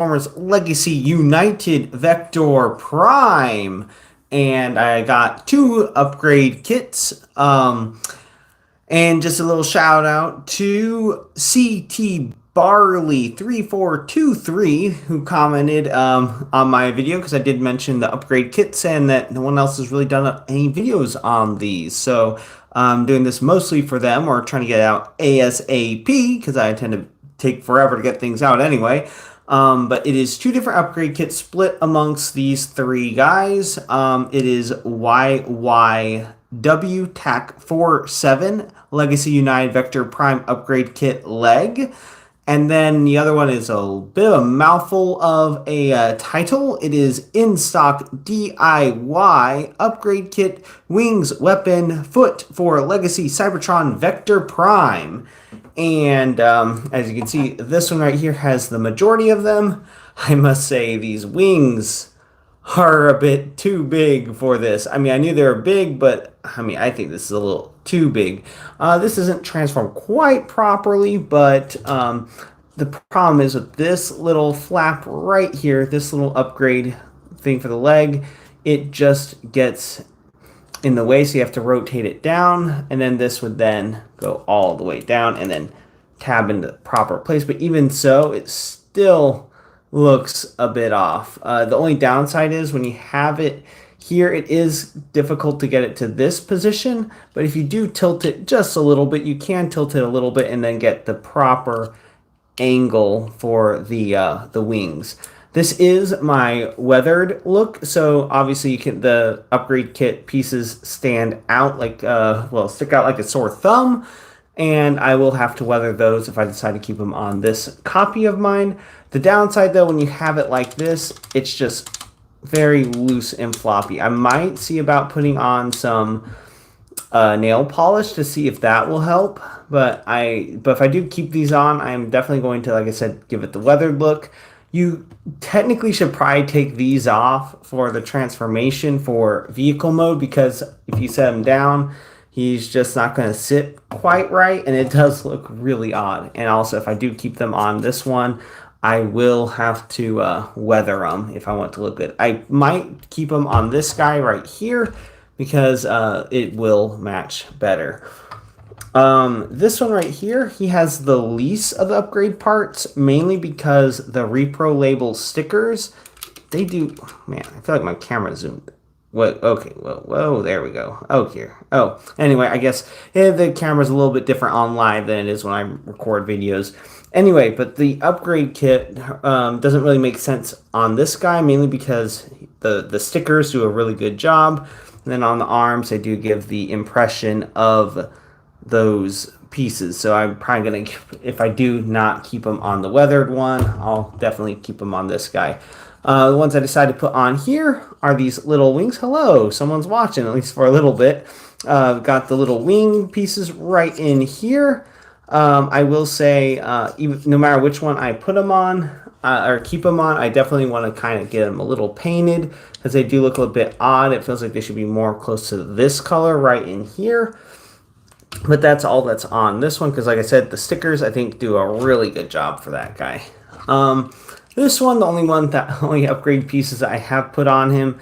Transformers Legacy United Vector Prime, and I got two upgrade kits. And just a little shout out to CT Barley 3423 who commented on my video because I did mention the upgrade kits and that no one else has really done any videos on these. So I'm doing this mostly for them or trying to get out ASAP because I tend to take forever to get things out anyway. But it is two different upgrade kits split amongst these three guys. It is YYW TAC 47 Legacy United Vector Prime Upgrade Kit Leg. And then the other one is a bit of a mouthful of a title. It is In Stock DIY Upgrade Kit Wings Weapon Foot for Legacy Cybertron Vector Prime. And as you can see, this one right here has the majority of them. I must say these wings are a bit too big for this. I mean, I knew they were big, but I mean, I think this is a little too big. This isn't transformed quite properly, but the problem is with this little flap right here, this little upgrade thing for the leg, it just gets in the way, so you have to rotate it down, and then this would then go all the way down and then tab into the proper place. But even so, it still looks a bit off. The only downside is when you have it here, it is difficult to get it to this position, but if you do tilt it just a little bit, you can tilt it a little bit and then get the proper angle for the wings. This is my weathered look, so obviously you can the upgrade kit pieces stand out like stick out like a sore thumb, and I will have to weather those if I decide to keep them on this copy of mine. The downside though, when you have it like this, it's just very loose and floppy. I might see about putting on some nail polish to see if that will help, but if I do keep these on, I'm definitely going to, like I said, give it the weathered look. You technically should probably take these off for the transformation for vehicle mode, because if you set him down, he's just not going to sit quite right, and it does look really odd. And also, if I do keep them on this one, I will have to weather them if I want to look good. I might keep them on this guy right here because it will match better. This one right here, he has the least of the upgrade parts, mainly because the Repro label stickers, they do, man, I feel like my camera zoomed. What? Okay, whoa, there we go. Oh, here. Oh, anyway, I guess the camera's a little bit different on live than it is when I record videos. Anyway, but the upgrade kit doesn't really make sense on this guy, mainly because the stickers do a really good job. And then on the arms, they do give the impression of those pieces. So I'm probably going to, if I do not keep them on the weathered one, I'll definitely keep them on this guy. The ones I decided to put on here are these little wings. Hello, someone's watching, at least for a little bit. Got the little wing pieces right in here. I will say, even, no matter which one I put them on or keep them on, I definitely want to kind of get them a little painted because they do look a little bit odd. It feels like they should be more close to this color right in here. But that's all that's on this one because, like I said, the stickers, I think, do a really good job for that guy. This one, the only upgrade pieces I have put on him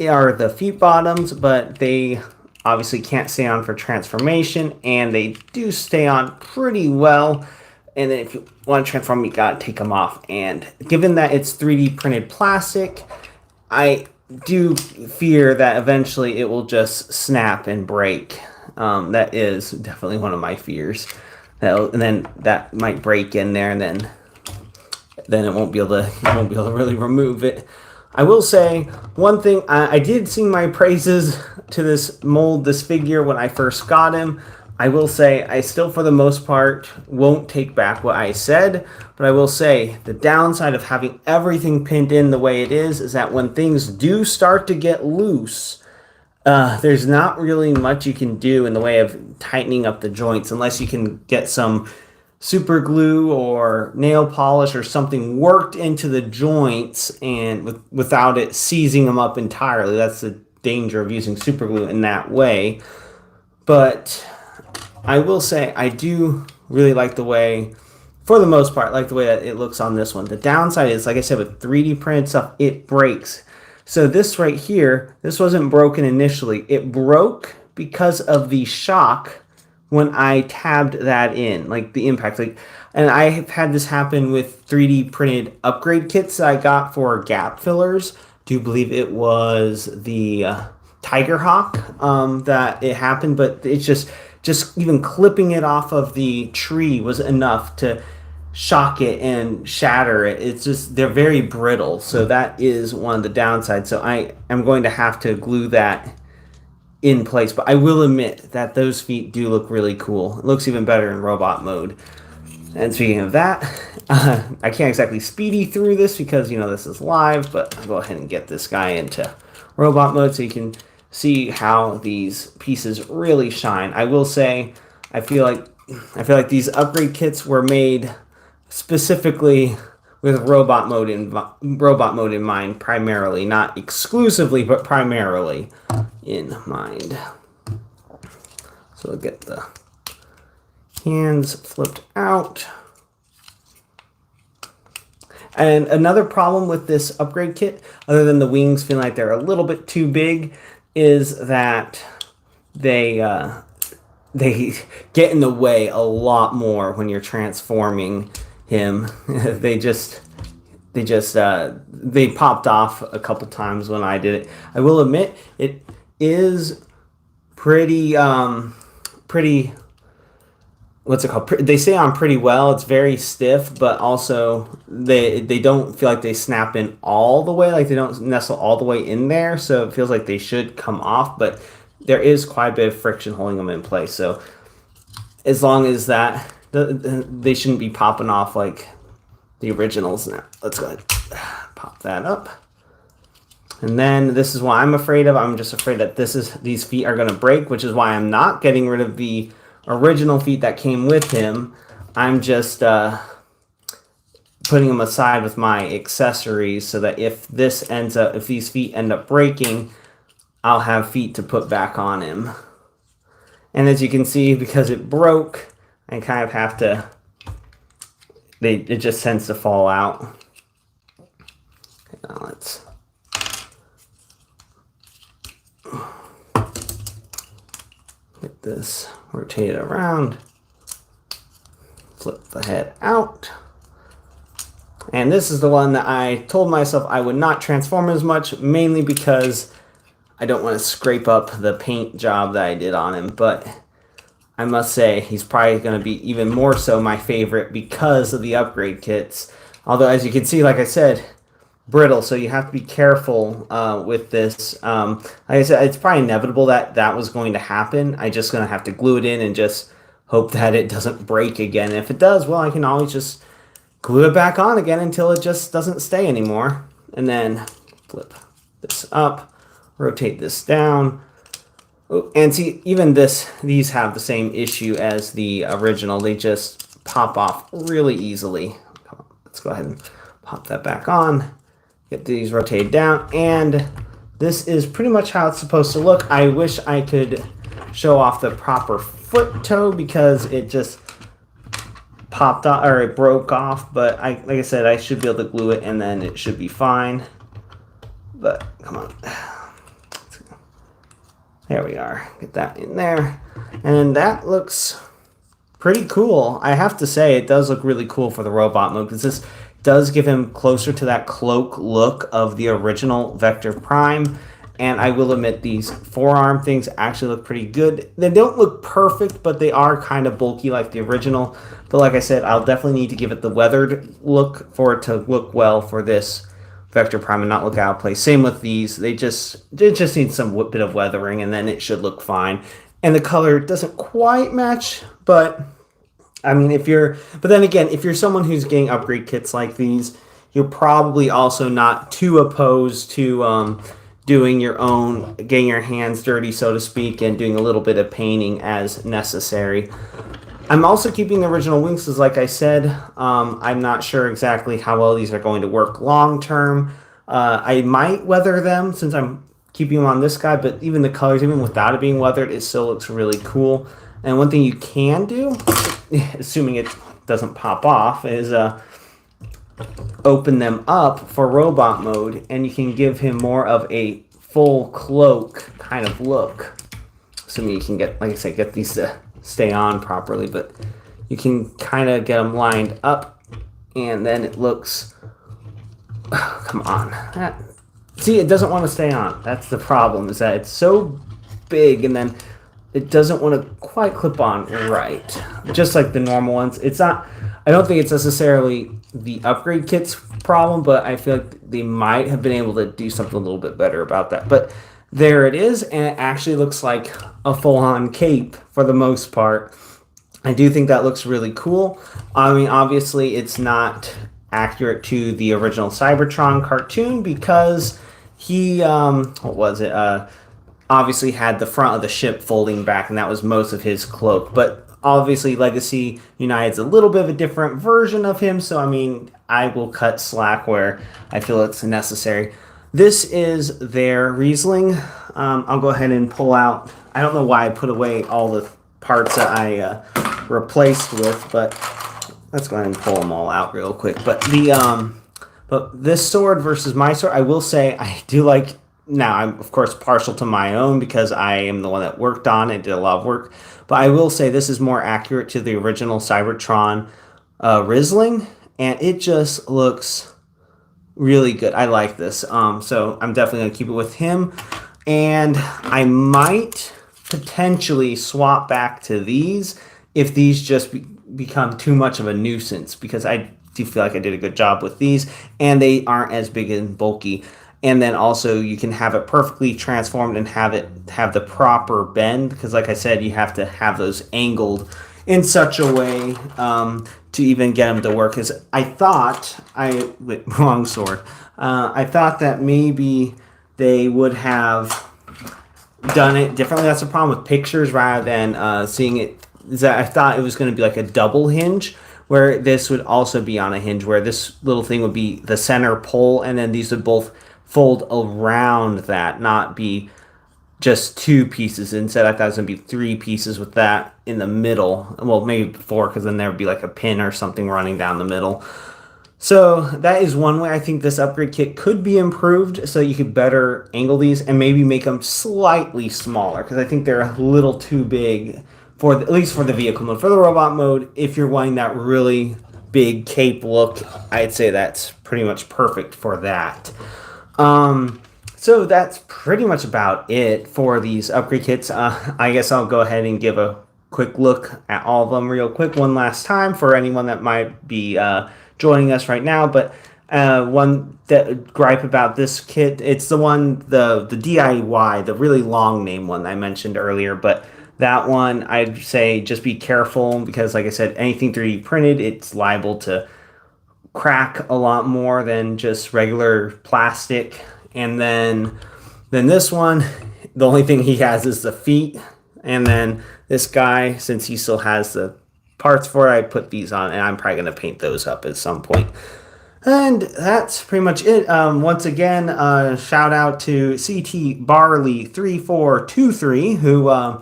are the feet bottoms, but they obviously can't stay on for transformation, and they do stay on pretty well. And then if you want to transform, you gotta take them off. And given that it's 3D printed plastic, I do fear that eventually it will just snap and break. That is definitely one of my fears. And then that might break in there, and then it won't be able to really remove it. I will say one thing, I did sing my praises to this mold, this figure, when I first got him. I will say I still, for the most part, won't take back what I said, but I will say the downside of having everything pinned in the way it is that when things do start to get loose, there's not really much you can do in the way of tightening up the joints unless you can get some super glue or nail polish or something worked into the joints and without it seizing them up entirely. That's the danger of using super glue in that way. But I will say I do really like the way for the most part, like the way that it looks on this one. The downside is, like I said, with 3D printed stuff, it breaks. So this right here, this wasn't broken initially. It broke because of the shock when I tabbed that in, like the impact. And I have had this happen with 3D printed upgrade kits that I got for gap fillers. Do believe it was the Tiger Hawk that it happened, but it's just even clipping it off of the tree was enough to shock it and shatter it. It's just, they're very brittle, so that is one of the downsides. So I am going to have to glue that in place, but I will admit that those feet do look really cool. It looks even better in robot mode. And speaking of that, I can't exactly speedy through this because, you know, this is live, but I'll go ahead and get this guy into robot mode so you can see how these pieces really shine. I will say, I feel like these upgrade kits were made specifically with robot mode in mind, primarily, not exclusively, but primarily in mind. So we'll get the hands flipped out. And another problem with this upgrade kit, other than the wings feeling like they're a little bit too big, is that they get in the way a lot more when you're transforming him. they popped off a couple times when I did it. I will admit it is pretty what's it called? They stay on pretty well. It's very stiff, but also they don't feel like they snap in all the way, like they don't nestle all the way in there. So it feels like they should come off, but there is quite a bit of friction holding them in place. So as long as that, they shouldn't be popping off like the originals. Now let's go ahead, pop that up. And then this is what I'm afraid of. I'm just afraid that these feet are going to break, which is why I'm not getting rid of the original feet that came with him. I'm just putting them aside with my accessories so that if these feet end up breaking, I'll have feet to put back on him. And as you can see, because it broke, I kind of have to, it just tends to fall out. Okay, now let's get this rotated around, flip the head out. And this is the one that I told myself I would not transform as much, mainly because I don't want to scrape up the paint job that I did on him. But I must say, he's probably going to be even more so my favorite because of the upgrade kits. Although, as you can see, like I said, brittle, so you have to be careful with this. Like I said, it's probably inevitable that was going to happen. I'm just going to have to glue it in and just hope that it doesn't break again. And if it does, well, I can always just glue it back on again until it just doesn't stay anymore. And then flip this up, rotate this down. Oh, and see, even these have the same issue as the original. They just pop off really easily. Come on, let's go ahead and pop that back on. Get these rotated down, and this is pretty much how it's supposed to look. I wish I could show off the proper foot toe because it just popped off, or it broke off, but like I said, I should be able to glue it and then it should be fine. But come on, there we are. Get that in there, and that looks pretty cool. I have to say, it does look really cool for the robot mode because this does give him closer to that cloak look of the original Vector Prime. And I will admit, these forearm things actually look pretty good. They don't look perfect, but they are kind of bulky like the original. But like I said, I'll definitely need to give it the weathered look for it to look well for this Vector Prime and not look out of place. Same with these. They just need some bit of weathering, and then it should look fine. And the color doesn't quite match, but I mean, but then again, if you're someone who's getting upgrade kits like these, you're probably also not too opposed to getting your hands dirty, so to speak, and doing a little bit of painting as necessary. I'm also keeping the original wings because, like I said, I'm not sure exactly how well these are going to work long term. I might weather them since I'm keeping them on this guy, but even the colors, even without it being weathered, it still looks really cool. And one thing you can do, assuming it doesn't pop off is open them up for robot mode, and you can give him more of a full cloak kind of look. Assuming you can get, like I said, get these to stay on properly, but you can kind of get them lined up, and then it looks, oh, come on. See, it doesn't want to stay on. That's the problem, is that it's so big, and then it doesn't want to quite clip on right. Just like the normal ones. It's not, I don't think it's necessarily the upgrade kit's problem, but I feel like they might have been able to do something a little bit better about that. But there it is, and it actually looks like a full-on cape for the most part. I do think that looks really cool. I mean, obviously, it's not accurate to the original Cybertron cartoon because he, what was it? Obviously had the front of the ship folding back, and that was most of his cloak. But obviously, Legacy United's a little bit of a different version of him, so I mean, I will cut slack where I feel it's necessary. This is their Riesling. I'll go ahead and pull out. I don't know why I put away all the parts that I replaced with, but let's go ahead and pull them all out real quick. But this sword versus my sword, I will say I do like. Now, I'm, of course, partial to my own because I am the one that worked on it, did a lot of work. But I will say this is more accurate to the original Cybertron Riesling, and it just looks really good. I like this. So I'm definitely going to keep it with him. And I might potentially swap back to these if these just become too much of a nuisance, because I do feel like I did a good job with these, and they aren't as big and bulky. And then also you can have it perfectly transformed and have the proper bend, because like I said, you have to have those angled in such a way to even get them to work. Because wrong sword. I thought that maybe they would have done it differently. That's the problem with pictures rather than seeing it. Is that I thought it was going to be like a double hinge, where this would also be on a hinge, where this little thing would be the center pole, and then these would both fold around that, not be just two pieces. Instead, I thought it was going to be three pieces with that in the middle. Well, maybe four, because then there would be like a pin or something running down the middle. So that is one way I think this upgrade kit could be improved, so you could better angle these and maybe make them slightly smaller, because I think they're a little too big for at least for the vehicle mode. For the robot mode, if you're wanting that really big cape look, I'd say that's pretty much perfect for that. So that's pretty much about it for these upgrade kits. I guess I'll go ahead and give a quick look at all of them real quick one last time for anyone that might be joining us right now. But one gripe about this kit, it's the one, the DIY, the really long name one I mentioned earlier. But that one, I'd say just be careful, because like I said, anything 3D printed, it's liable to crack a lot more than just regular plastic. And then this one, the only thing he has is the feet. And then this guy, since he still has the parts for it, I put these on, and I'm probably going to paint those up at some point. And that's pretty much it. Once again, shout out to CT Barley 3423, who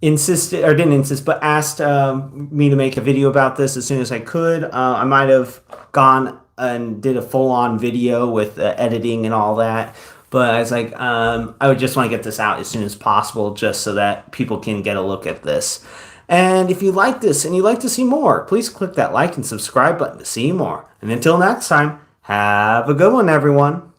insisted, or didn't insist, but asked me to make a video about this as soon as I could. I might have gone and did a full-on video with editing and all that, but I was like, I would just want to get this out as soon as possible, just so that people can get a look at this. And if you like this and you'd like to see more, please click that like and subscribe button to see more. And until next time, have a good one, everyone.